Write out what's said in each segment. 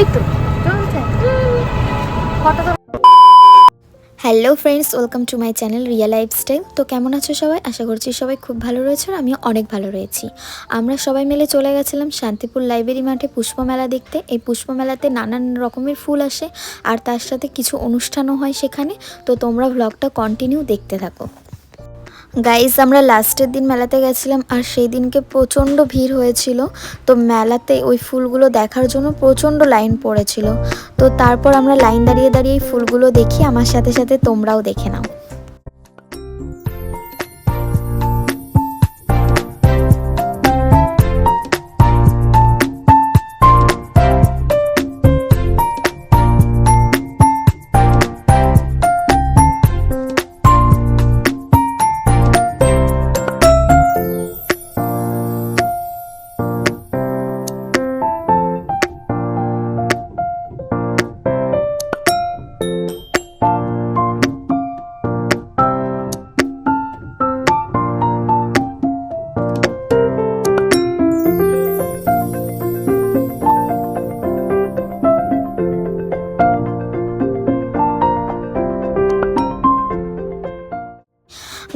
এই তো চলছে photo. Hello friends, welcome to my channel Riya lifestyle. তো কেমন আছো সবাই? আশা করছি সবাই খুব ভালো রয়েছে আর আমিও অনেক ভালো রয়েছি। আমরা সবাই মিলে চলে গেছিলাম শান্তিপুর লাইব্রেরি মাঠে পুষ্পমেলা দেখতে। এই পুষ্পমেলাতে নানান রকমের ফুল আসে আর তার সাথে কিছু অনুষ্ঠানও হয় সেখানে। তো তোমরা ভ্লগটা কন্টিনিউ দেখতে থাকো। গাইজ, আমরা লাস্টের দিন মেলাতে গেছিলাম আর সেই দিনকে প্রচণ্ড ভিড় হয়েছিল। তো মেলাতে ওই ফুলগুলো দেখার জন্য প্রচণ্ড লাইন পড়েছিল। তো তারপর আমরা লাইন দাঁড়িয়ে দাঁড়িয়ে এই ফুলগুলো দেখি। আমার সাথে সাথে তোমরাও দেখে নাও।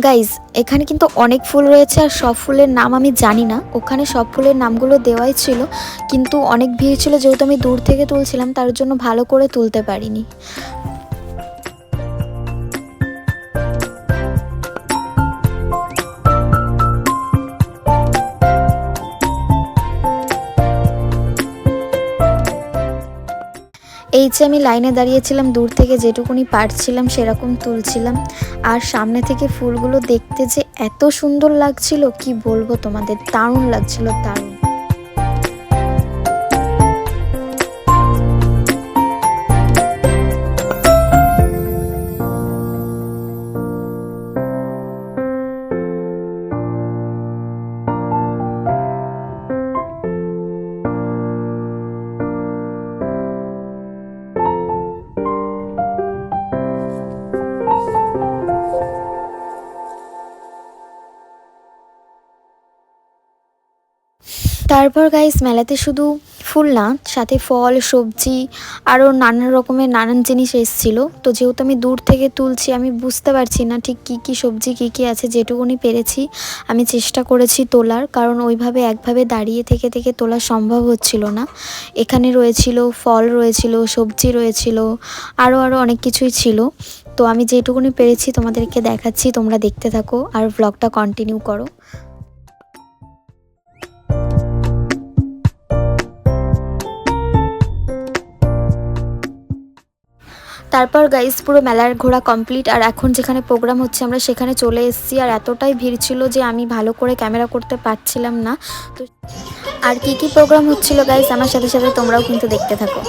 গাইজ, এখানে কিন্তু অনেক ফুল রয়েছে আর সব ফুলের নাম আমি জানি না। ওখানে সব ফুলের নামগুলো দেওয়াই ছিল, কিন্তু অনেক ভিড় ছিল যেহেতু আমি দূর থেকে তুলছিলাম, তার জন্য ভালো করে তুলতে পারিনি। এই যে আমি লাইনে দাঁড়িয়েছিলাম, দূর থেকে যেটুকুনি পারছিলাম সেরকম তুলছিলাম। আর সামনে থেকে ফুলগুলো দেখতে যে এত সুন্দর লাগছিল কি বলবো তোমাদের, দারুণ লাগছিল, দারুণ। তারপর গাইস, মেলাতে শুধু ফুল না, সাথে ফল, সবজি আরও নানান রকমের নানান জিনিস এসেছিল। তো যেহেতু আমি দূর থেকে তুলছি, আমি বুঝতে পারছি না ঠিক কী কী সবজি কী কী আছে। যেটুকুনি পেরেছি আমি চেষ্টা করেছি তোলার, কারণ ওইভাবে একভাবে দাঁড়িয়ে থেকে থেকে তোলা সম্ভব হচ্ছিল না। এখানে রয়েছিল ফল, রয়েছিল সবজি, রয়েছিল আরও অনেক কিছুই ছিল। তো আমি যেটুকুনি পেরেছি তোমাদেরকে দেখাচ্ছি, তোমরা দেখতে থাকো আর ব্লগটা কন্টিনিউ করো। তারপর গাইস, পুরো মেলার ঘোরা কমপ্লিট আর এখন যেখানে প্রোগ্রাম হচ্ছে আমরা সেখানে চলে এসেছি। আর এতটাই ভিড় ছিল যে আমি ভালো করে ক্যামেরা করতে পারছিলাম না। তো আর কি কি প্রোগ্রাম হচ্ছিল গাইস, আমার সাথে সাথে তোমরাও কিন্তু দেখতে থাকো।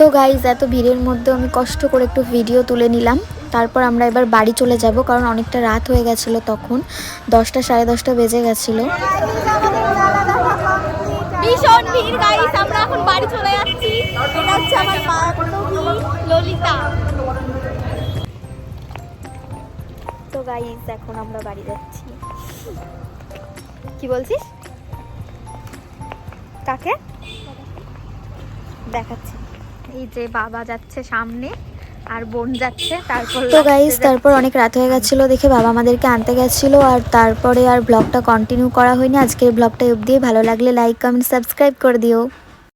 তো গাইজ, এত ভিড়ের মধ্যে আমি কষ্ট করে একটু ভিডিও তুলে নিলাম। তারপর আমরা এবার বাড়ি চলে যাব, কারণ অনেকটা রাত হয়ে গেছিলো, তখন 10টা সাড়ে 10টা বেজে গেছিলো। ভীষণ ভিড় গাইস, আমরা এখন বাড়ি চলে যাচ্ছি। এটা হচ্ছে আমার বান্ধবী ললিতা। তো গাইস, এখন আমরা বাড়ি যাচ্ছি। কি বলছিস? কাকে দেখাচ্ছি? এই যে বাবা যাচ্ছে সামনে আর বোন যাচ্ছে। তো গাইস, তারপর অনেক রাত হয়ে গেছিলো দেখে বাবা আমাদেরকে আনতে গেছিলো। আর তারপরে আর ব্লগটা কন্টিনিউ করা হয়নি। আজকের ব্লগটা অবধি। ভালো লাগলে লাইক, কমেন্ট, সাবস্ক্রাইব করে দিও।